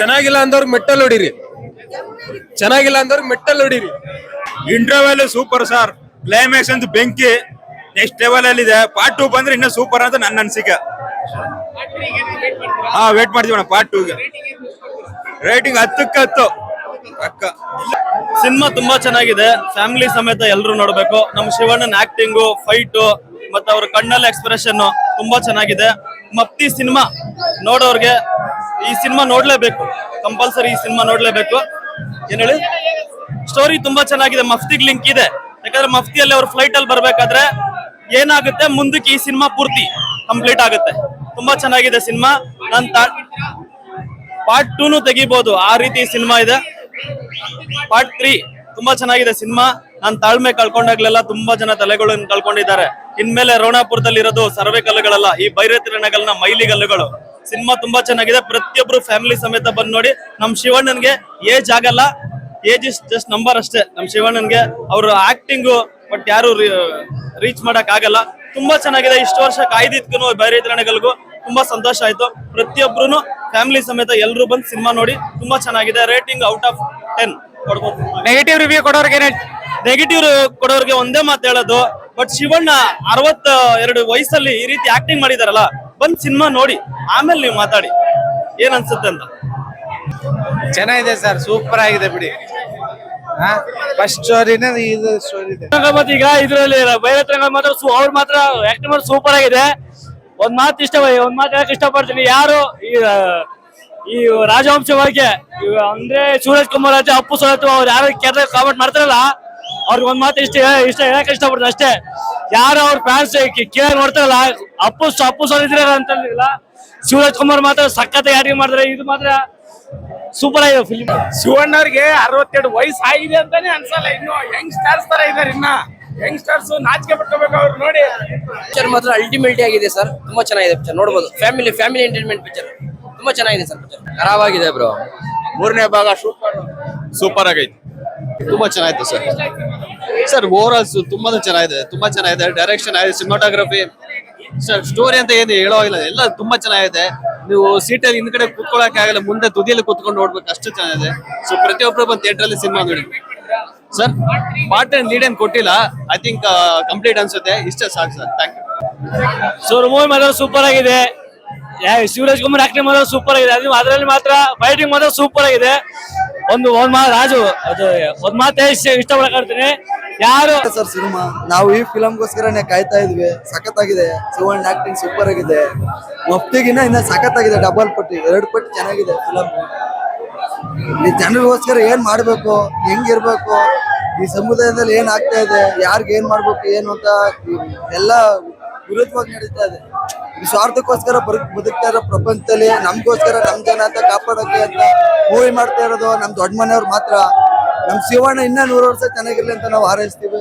ಚೆನ್ನಾಗಿಲ್ಲ ಅಂದವ್ರಿಗೆ ಮೆಟ್ಟಲ್ ಹೊಡಿರಿ, ಚೆನ್ನಾಗಿಲ್ಲ ಅಂದವ್ರಿಗೆ ಮೆಟ್ಟಲ್ ಹೊಡಿರಿ. Interval super sir, climax ಅಂತ ಬೆಂಕಿ ನೆಕ್ಸ್ಟ್ ಲೆವೆಲ್ ಅಲ್ಲಿ ಇದೆ. ಪಾರ್ಟ್ 2 ಬಂದ್ರೆ ಇನ್ನೂ ಸೂಪರ್ ಅಂತ ನನ್ನ ಅನಿಸಿಕೆ. ವೇಟ್ ಮಾಡ್ತೀವಿ ಪಾರ್ಟ್ 2 ಗೆ. ರೇಟಿಂಗ್ 10ಕ್ಕೆ 10 ಅಕ್ಕ. ಸಿನಿಮಾ ತುಂಬಾ ಚೆನ್ನಾಗಿದೆ, ಫ್ಯಾಮಿಲಿ ಸಮೇತ ಎಲ್ಲರೂ ನೋಡ್ಬೇಕು. ನಮ್ಮ ಶಿವಣ್ಣನ ಆಕ್ಟಿಂಗು, ಫೈಟು ಮತ್ತೆ ಅವ್ರ ಕಣ್ಣಲ್ಲಿ ಎಕ್ಸ್ಪ್ರೆಷನ್ ತುಂಬಾ ಚೆನ್ನಾಗಿದೆ. ಮಫ್ತಿ ಸಿನಿಮಾ ನೋಡೋರ್ಗೆ ಈ ಸಿನಿಮಾ ನೋಡ್ಲೇಬೇಕು, ಕಂಪಲ್ಸರಿ ಈ ಸಿನಿಮಾ ನೋಡ್ಲೇಬೇಕು. ಏನ್ ಹೇಳಿ, ಸ್ಟೋರಿ ತುಂಬಾ ಚೆನ್ನಾಗಿದೆ, ಮಫ್ತಿಗ್ ಲಿಂಕ್ ಇದೆ. ಯಾಕಂದ್ರೆ ಮಫ್ತಿಯಲ್ಲಿ ಅವ್ರು ಫ್ಲೈಟ್ ಅಲ್ಲಿ ಬರ್ಬೇಕಾದ್ರೆ ಏನಾಗುತ್ತೆ ಮುಂದಕ್ಕೆ ಈ ಸಿನಿಮಾ ಪೂರ್ತಿ ಕಂಪ್ಲೀಟ್ ಆಗುತ್ತೆ. ತುಂಬಾ ಚೆನ್ನಾಗಿದೆ ಸಿನಿಮಾ. ಪಾರ್ಟ್ 2 ತೆಗಿಬಹುದು, ಆ ರೀತಿ ಸಿನಿಮಾ ಇದೆ. ಪಾರ್ಟ್ 3 ತುಂಬಾ ಚೆನ್ನಾಗಿದೆ ಸಿನಿಮಾ. ನಾನು ತಾಳ್ಮೆ ಕಳ್ಕೊಂಡಾಗ್ಲೆಲ್ಲ ತುಂಬಾ ಜನ ತಲೆಗಳನ್ನು ಕಳ್ಕೊಂಡಿದ್ದಾರೆ. ಇನ್ಮೇಲೆ ರೋಣಾಪುರದಲ್ಲಿ ಇರೋದು ಸರ್ವೆ ಕಲ್ಲುಗಳಲ್ಲ, ಈ ಬೈರತಿರಣಗಲ್ನ ಮೈಲಿಗಲ್ಲುಗಳು. ಸಿನಿಮಾ ತುಂಬಾ ಚೆನ್ನಾಗಿದೆ, ಪ್ರತಿಯೊಬ್ರು ಫ್ಯಾಮಿಲಿ ಸಮೇತ ಬಂದ್ ನೋಡಿ. ನಮ್ ಶಿವಣ್ಣನ್ಗೆ ಏಜ್ ಆಗಲ್ಲ, ಏಜ್ ಇಸ್ ಜಸ್ಟ್ ನಂಬರ್ ಅಷ್ಟೇ. ನಮ್ ಶಿವಣ್ಣನ್ಗೆ ಅವ್ರ ಆಕ್ಟಿಂಗು ಬಟ್ ಯಾರು ರೀಚ್ ಮಾಡಕ್ ಆಗಲ್ಲ. ತುಂಬಾ ಚೆನ್ನಾಗಿದೆ. ಇಷ್ಟು ವರ್ಷ ಕಾಯ್ದಿದ್ಗೂ ಬೈರತಿರಣಗಲ್ಗೂ ತುಂಬಾ ಸಂತೋಷ ಆಯ್ತು. ಪ್ರತಿಯೊಬ್ರು ಫ್ಯಾಮಿಲಿ ಸಮೇತ ಎಲ್ಲರೂ ಬಂದು ಸಿನಿಮಾ ನೋಡಿ. ತುಂಬಾ ಚೆನ್ನಾಗಿದೆ. ರೇಟಿಂಗ್ ಔಟ್ ಆಫ್ 10 ಕೊಡ್ಬೋದು. ನೆಗೆಟಿವ್ ರಿವ್ಯೂ ಕೊಡೋರ್ಗೆ ನೆಗೆಟಿವ್ ಕೊಡೋರ್ಗೆ ಒಂದೇ ಮಾತು ಹೇಳೋದು, ಬಟ್ ಶಿವಣ್ಣ 62 ವಯಸ್ಸಲ್ಲಿ ಈ ರೀತಿ ಆಕ್ಟಿಂಗ್ ಮಾಡಿದಾರಲ್ಲ, ಬಂದ್ ಸಿನಿಮಾ ನೋಡಿ ಆಮೇಲೆ ನೀವು ಮಾತಾಡಿ ಏನ್ ಅನ್ಸುತ್ತೆ ಅಂತ. ಚೆನ್ನಾಗಿದೆ ಸರ್, ಸೂಪರ್ ಆಗಿದೆ ಬಿಡಿ. ಫಸ್ಟ್ ಸ್ಟೋರಿನೇ ಇದು ಸ್ಟೋರಿ ಇದೆ. ಈಗ ಇದ್ರಲ್ಲಿ ಬೈರತ್ರಂಗ ಮಾತ್ರ ಅವ್ರು ಮಾತ್ರ ಆಕ್ಟಿಂಗ್ ಮಾಡಿ ಸೂಪರ್ ಆಗಿದೆ. ಒಂದ್ ಮಾತು ಹೇಳಕ್ ಇಷ್ಟಪಡ್ತೀನಿ. ಯಾರು ಈ ರಾಜವಂಶ ಬಗ್ಗೆ ಅಂದ್ರೆ ಸೂರಜ್ ಕುಮಾರ್ ರಾಜ, ಅಪ್ಪು ಸೋಲತ್ತು ಅವ್ರು ಯಾರು ಕಾಮೆಂಟ್ ಮಾಡ್ತಾರಲ್ಲ, ಅವ್ರಿಗೆ ಒಂದ್ ಮಾತು ಇಷ್ಟ ಹೇಳಕ್ ಇಷ್ಟಪಡ್ತೀನಿ ಅಷ್ಟೇ. ಯಾರು ಅವ್ರ ಫ್ಯಾನ್ಸ್ ಕೇಳಿ ನೋಡ್ತಾರಲ್ಲ, ಅಪ್ಪು ಸೋಲಿದ್ರೆ ಅಂತಲ್ಲ, ಸೂರಜ್ ಕುಮಾರ್ ಮಾತ್ರ ಸಖತ್ ಆಕ್ಟಿಂಗ್ ಮಾಡಿದ್ರೆ. ಇದು ಮಾತ್ರ ಸೂಪರ್ ಆಗಿದೆ ಫಿಲ್ಮ್. ಶಿವಣ್ಣವ್ರಿಗೆ 62 ವಯಸ್ಸು ಆಗಿದೆ ಅಂತಾನೆ ಅನ್ಸಲ್ಲ. ಇನ್ನು ಯಂಗ್ಸ್ಟರ್ಸ್ ತರ ಇದಾರೆ, ಇನ್ನ ಯಂಗ್ಸ್ಟರ್ಸ್ ನಾಚಿಕೆ ಪಡ್ಕೋಬೇಕು ಅವ್ರು ನೋಡಿ. ಪಿಕ್ಚರ್ ಮಾತ್ರ ಅಲ್ಟಿಮೇಟ್ ಆಗಿದೆ ಸರ್, ತುಂಬಾ ಚೆನ್ನಾಗಿದೆ ಪಿಕ್ಚರ್, ನೋಡಬಹುದು. ಫ್ಯಾಮಿಲಿ ಎಂಟರ್ಟೈನ್ಮೆಂಟ್ ಪಿಕ್ಚರ್ ತುಂಬಾ ಚೆನ್ನಾಗಿದೆ ಸರ್. Picture ಖರಾಬಾಗಿದೆ bro. 3ನೇ ಭಾಗ ಸೂಪರ್ ಆಗೈತೆ, ತುಂಬಾ ಚೆನ್ನಾಗಿತ್ತು ಸರ್. ಓವರ್ ಆಲ್ ತುಂಬಾ ಚೆನ್ನಾಗಿದೆ. ಡೈರೆಕ್ಷನ್ ಆಗಿದೆ, ಸಿನಿಮಾಟೋಗ್ರಫಿ ಸರ್. ಸ್ಟೋರಿ ಅಂತ ಏನು ಹೇಳೋಗಿಲ್ಲ, ಎಲ್ಲ ತುಂಬಾ ಚೆನ್ನಾಗಿದೆ. ನೀವು ಸೀಟಲ್ಲಿ ಹಿಂದ್ಗಡೆ ಕೂತ್ಕೊಳ್ಳೋಕೆ ಆಗಲ್ಲ, ಮುಂದೆ ತುದಿಯಲ್ಲಿ ಕೂತ್ಕೊಂಡು ನೋಡ್ಬೇಕು, ಅಷ್ಟು ಚೆನ್ನಾಗಿದೆ. ಸೊ ಪ್ರತಿಯೊಬ್ಬರು ಬಂದು ಥಿಯೇಟರ್ ಅಲ್ಲಿ ಸಿನಿಮಾ ನೋಡಿ ಸರ್. ಪಾರ್ಟ್ ಅಂಡ್ ಲೀಡ್ ಏನ್ ಕೊಟ್ಟಿಲ್ಲ, ಐ ಥಿಂಕ್ ಕಂಪ್ಲೀಟ್ ಅನ್ಸುತ್ತೆ. ಇಷ್ಟೇ ಸಾಕು sir, thank you. So movie ಮಾತ್ರ ಸೂಪರ್ ಆಗಿದೆ. ಶಿವರಾಜ್ ಕುಮಾರ್ ಆಕ್ಟಿಂಗ್ ಮಾತ್ರ ಸೂಪರ್ ಆಗಿದೆ. ಅದರಲ್ಲಿ ಮಾತ್ರ ಫೈಟಿಂಗ್ ಮಾತ್ರ ಸೂಪರ್ ಆಗಿದೆ. ಒಂದ್ ರಾಜು ಅದು ಒಂದ್ ಮಾತು ಇಷ್ಟಪಡ್ತೀನಿ. ಯಾರು ಸರ್ ಸಿನಿಮಾ ನಾವು ಈ ಫಿಲಮ್ಗೋಸ್ಕರನೇ ಕಾಯ್ತಾ ಇದ್ವಿ. ಸಖತ್ತಾಗಿದೆ. ಶಿವಣ್ಣ ಆಕ್ಟಿಂಗ್ ಸೂಪರ್ ಆಗಿದೆ. ಮಫ್ತಿಗಿನ್ನ ಇನ್ನ ಸಖತ್ತಾಗಿದೆ, ಡಬಲ್ ಪಟ್ಟಿ 2 ಪಟ್ಟು ಚೆನ್ನಾಗಿದೆ ಫಿಲಮ್. ಈ ಜನರಿಗೋಸ್ಕರ ಏನ್ ಮಾಡ್ಬೇಕು, ಹೆಂಗಿರ್ಬೇಕು, ಈ ಸಮುದಾಯದಲ್ಲಿ ಏನ್ ಆಗ್ತಾ ಇದೆ, ಯಾರ್ಗ್ ಏನ್ ಮಾಡ್ಬೇಕು ಏನು ಅಂತ ಎಲ್ಲ ವಿರುದ್ಧವಾಗಿ ನಡೀತಾ ಇದೆ. ಈ ಸ್ವಾರ್ಥಕ್ಕೋಸ್ಕರ ಬದುಕ್ತಾ ಇರೋ ಪ್ರಪಂಚದಲ್ಲಿ ನಮ್ಗೋಸ್ಕರ ನಮ್ ಜನ ಅಂತ ಕಾಪಾಡೋಕೆ ಅಂತ ಮೂವಿ ಮಾಡ್ತಾ ಇರೋದು ನಮ್ ದೊಡ್ಡ ಮನೆಯವ್ರು ಮಾತ್ರ. ನಮ್ ಶಿವಣ್ಣ ಇನ್ನ 100 ವರ್ಷ ಚೆನ್ನಾಗಿರ್ಲಿ ಅಂತ ನಾವು ಹಾರೈಸ್ತೀವಿ.